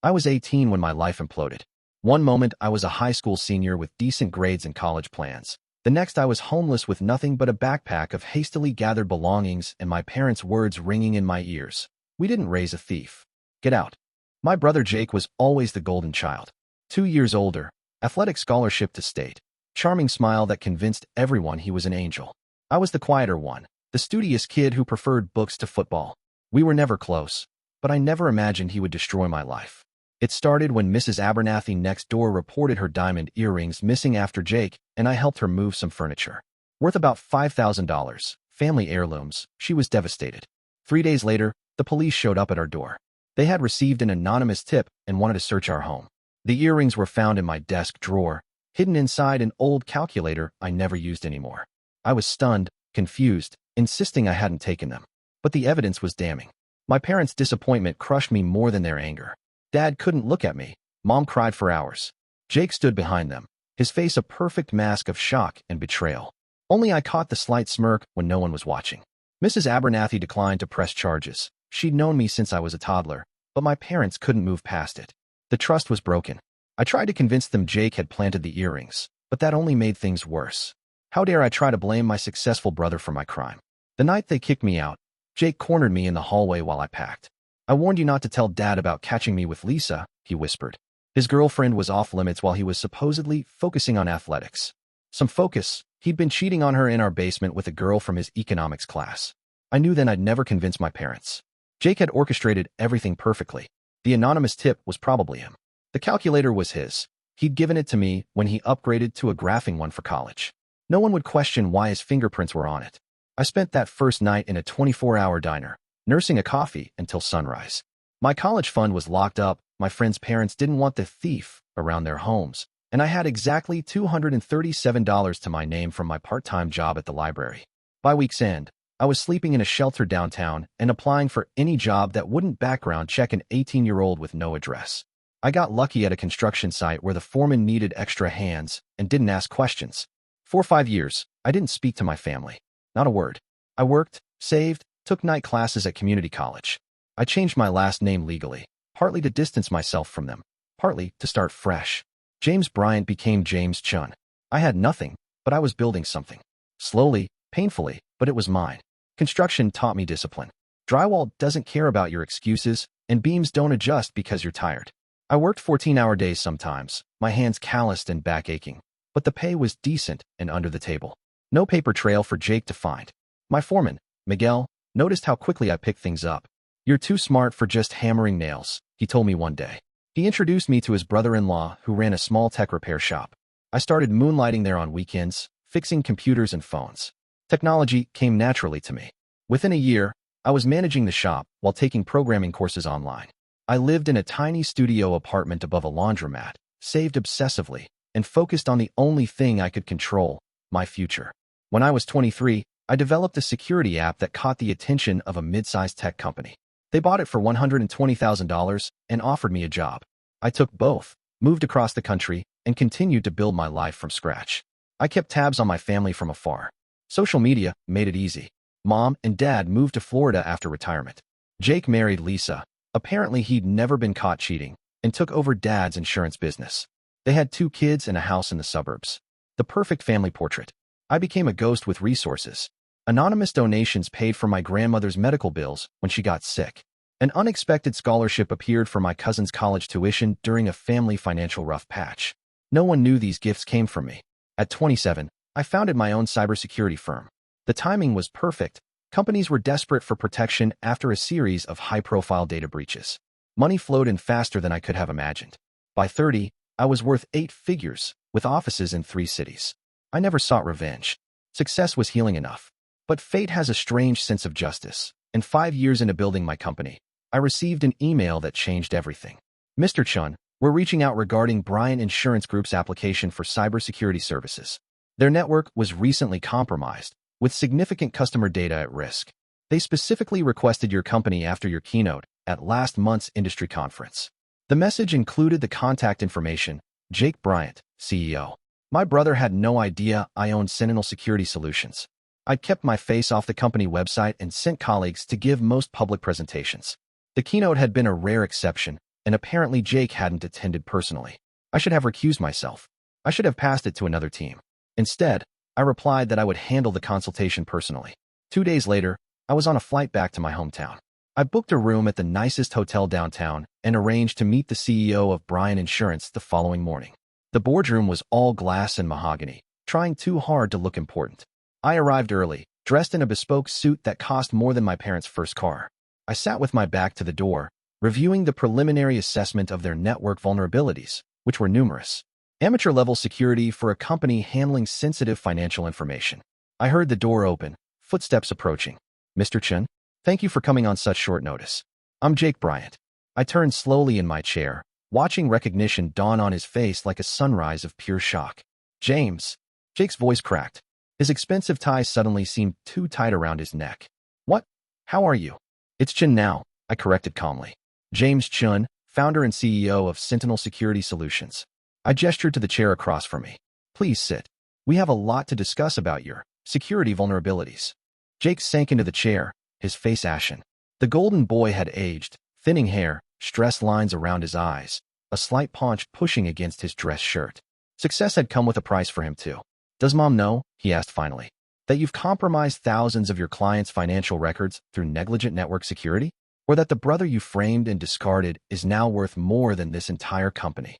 I was 18 when my life imploded. One moment, I was a high school senior with decent grades and college plans. The next, I was homeless with nothing but a backpack of hastily gathered belongings and my parents' words ringing in my ears. We didn't raise a thief. Get out. My brother Jake was always the golden child. 2 years older, athletic scholarship to state, charming smile that convinced everyone he was an angel. I was the quieter one, the studious kid who preferred books to football. We were never close, but I never imagined he would destroy my life. It started when Mrs. Abernathy next door reported her diamond earrings missing after Jake, and I helped her move some furniture. Worth about $5,000, family heirlooms, she was devastated. 3 days later, the police showed up at our door. They had received an anonymous tip and wanted to search our home. The earrings were found in my desk drawer, hidden inside an old calculator I never used anymore. I was stunned, confused, insisting I hadn't taken them. But the evidence was damning. My parents' disappointment crushed me more than their anger. Dad couldn't look at me. Mom cried for hours. Jake stood behind them, his face a perfect mask of shock and betrayal. Only I caught the slight smirk when no one was watching. Mrs. Abernathy declined to press charges. She'd known me since I was a toddler, but my parents couldn't move past it. The trust was broken. I tried to convince them Jake had planted the earrings, but that only made things worse. How dare I try to blame my successful brother for my crime? The night they kicked me out, Jake cornered me in the hallway while I packed. I warned you not to tell Dad about catching me with Lisa, he whispered. His girlfriend was off limits while he was supposedly focusing on athletics. Some focus. He'd been cheating on her in our basement with a girl from his economics class. I knew then I'd never convince my parents. Jake had orchestrated everything perfectly. The anonymous tip was probably him. The calculator was his. He'd given it to me when he upgraded to a graphing one for college. No one would question why his fingerprints were on it. I spent that first night in a 24-hour diner, nursing a coffee until sunrise. My college fund was locked up, my friends' parents didn't want the thief around their homes, and I had exactly $237 to my name from my part-time job at the library. By week's end, I was sleeping in a shelter downtown and applying for any job that wouldn't background check an 18-year-old with no address. I got lucky at a construction site where the foreman needed extra hands and didn't ask questions. For 5 years, I didn't speak to my family. Not a word. I worked, saved, took night classes at community college. I changed my last name legally, partly to distance myself from them, partly to start fresh. James Bryant became James Chun. I had nothing, but I was building something. Slowly, painfully, but it was mine. Construction taught me discipline. Drywall doesn't care about your excuses, and beams don't adjust because you're tired. I worked 14-hour days sometimes, my hands calloused and back aching, but the pay was decent and under the table. No paper trail for Jake to find. My foreman, Miguel, noticed how quickly I picked things up. You're too smart for just hammering nails, he told me one day. He introduced me to his brother-in-law who ran a small tech repair shop. I started moonlighting there on weekends, fixing computers and phones. Technology came naturally to me. Within a year, I was managing the shop while taking programming courses online. I lived in a tiny studio apartment above a laundromat, saved obsessively, and focused on the only thing I could control, my future. When I was 23, I developed a security app that caught the attention of a mid-sized tech company. They bought it for $120,000 and offered me a job. I took both, moved across the country, and continued to build my life from scratch. I kept tabs on my family from afar. Social media made it easy. Mom and Dad moved to Florida after retirement. Jake married Lisa. Apparently he'd never been caught cheating, and took over Dad's insurance business. They had 2 kids and a house in the suburbs. The perfect family portrait. I became a ghost with resources. Anonymous donations paid for my grandmother's medical bills when she got sick. An unexpected scholarship appeared for my cousin's college tuition during a family financial rough patch. No one knew these gifts came from me. At 27, I founded my own cybersecurity firm. The timing was perfect. Companies were desperate for protection after a series of high-profile data breaches. Money flowed in faster than I could have imagined. By 30, I was worth 8 figures, with offices in 3 cities. I never sought revenge. Success was healing enough. But fate has a strange sense of justice, and 5 years into building my company, I received an email that changed everything. Mr. Chun, we're reaching out regarding Bryant Insurance Group's application for cybersecurity services. Their network was recently compromised, with significant customer data at risk. They specifically requested your company after your keynote at last month's industry conference. The message included the contact information, Jake Bryant, CEO. My brother had no idea I owned Sentinel Security Solutions. I'd kept my face off the company website and sent colleagues to give most public presentations. The keynote had been a rare exception, and apparently Jake hadn't attended personally. I should have recused myself. I should have passed it to another team. Instead, I replied that I would handle the consultation personally. 2 days later, I was on a flight back to my hometown. I booked a room at the nicest hotel downtown and arranged to meet the CEO of Bryan Insurance the following morning. The boardroom was all glass and mahogany, trying too hard to look important. I arrived early, dressed in a bespoke suit that cost more than my parents' first car. I sat with my back to the door, reviewing the preliminary assessment of their network vulnerabilities, which were numerous. Amateur-level security for a company handling sensitive financial information. I heard the door open, footsteps approaching. "Mr. Chen, thank you for coming on such short notice. I'm Jake Bryant." I turned slowly in my chair, watching recognition dawn on his face like a sunrise of pure shock. "James." Jake's voice cracked. His expensive tie suddenly seemed too tight around his neck. "What? How are you?" "It's Chen now," I corrected calmly. "James Chen, founder and CEO of Sentinel Security Solutions." I gestured to the chair across from me. "Please sit. We have a lot to discuss about your security vulnerabilities." Jake sank into the chair, his face ashen. The golden boy had aged, thinning hair, stress lines around his eyes, a slight paunch pushing against his dress shirt. Success had come with a price for him too. "Does Mom know," he asked finally, "that you've compromised thousands of your clients' financial records through negligent network security? Or that the brother you framed and discarded is now worth more than this entire company?"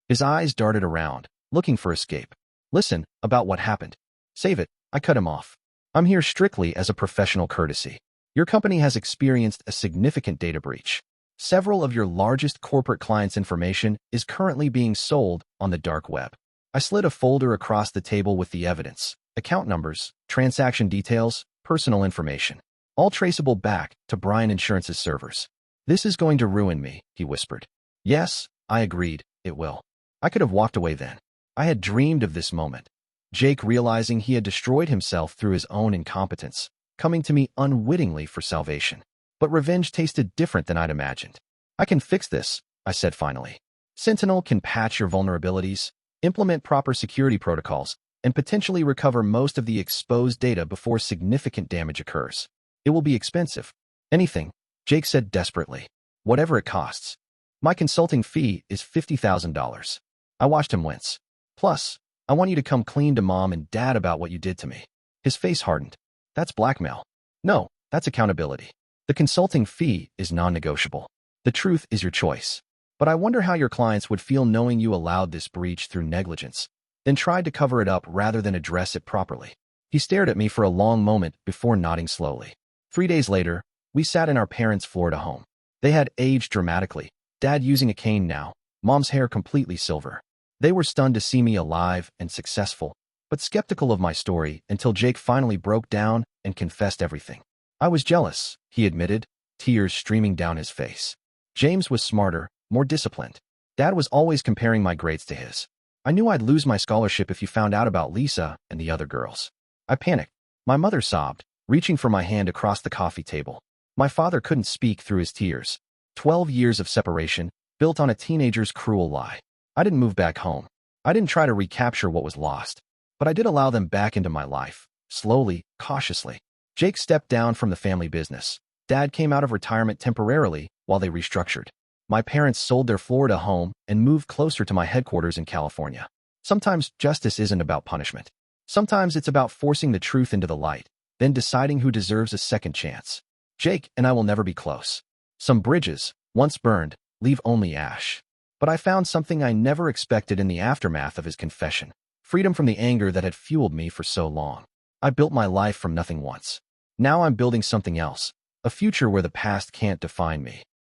His eyes darted around, looking for escape. "Listen, about what happened." "Save it," I cut him off. "I'm here strictly as a professional courtesy. Your company has experienced a significant data breach. Several of your largest corporate clients' information is currently being sold on the dark web." I slid a folder across the table with the evidence, account numbers, transaction details, personal information, all traceable back to Bryan Insurance's servers. "This is going to ruin me," he whispered. "Yes," I agreed, "it will." I could have walked away then. I had dreamed of this moment. Jake realizing he had destroyed himself through his own incompetence, coming to me unwittingly for salvation. But revenge tasted different than I'd imagined. "I can fix this," I said finally. "Sentinel can patch your vulnerabilities, implement proper security protocols, and potentially recover most of the exposed data before significant damage occurs. It will be expensive." "Anything," Jake said desperately. "Whatever it costs. My consulting fee is $50,000. I watched him wince. "Plus, I want you to come clean to Mom and Dad about what you did to me." His face hardened. "That's blackmail." "No, that's accountability. The consulting fee is non-negotiable. The truth is your choice. But I wonder how your clients would feel knowing you allowed this breach through negligence, then tried to cover it up rather than address it properly." He stared at me for a long moment before nodding slowly. 3 days later, we sat in our parents' Florida home. They had aged dramatically, Dad using a cane now, Mom's hair completely silver. They were stunned to see me alive and successful, but skeptical of my story until Jake finally broke down and confessed everything. "I was jealous," he admitted, tears streaming down his face. "James was smarter, more disciplined. Dad was always comparing my grades to his. I knew I'd lose my scholarship if you found out about Lisa and the other girls." I panicked. My mother sobbed, reaching for my hand across the coffee table. My father couldn't speak through his tears. 12 years of separation, built on a teenager's cruel lie. I didn't move back home. I didn't try to recapture what was lost. But I did allow them back into my life, slowly, cautiously. Jake stepped down from the family business. Dad came out of retirement temporarily while they restructured. My parents sold their Florida home and moved closer to my headquarters in California. Sometimes justice isn't about punishment. Sometimes it's about forcing the truth into the light, then deciding who deserves a second chance. Jake and I will never be close. Some bridges, once burned, leave only ash. But I found something I never expected in the aftermath of his confession. Freedom from the anger that had fueled me for so long. I built my life from nothing once. Now I'm building something else, a future where the past can't define me.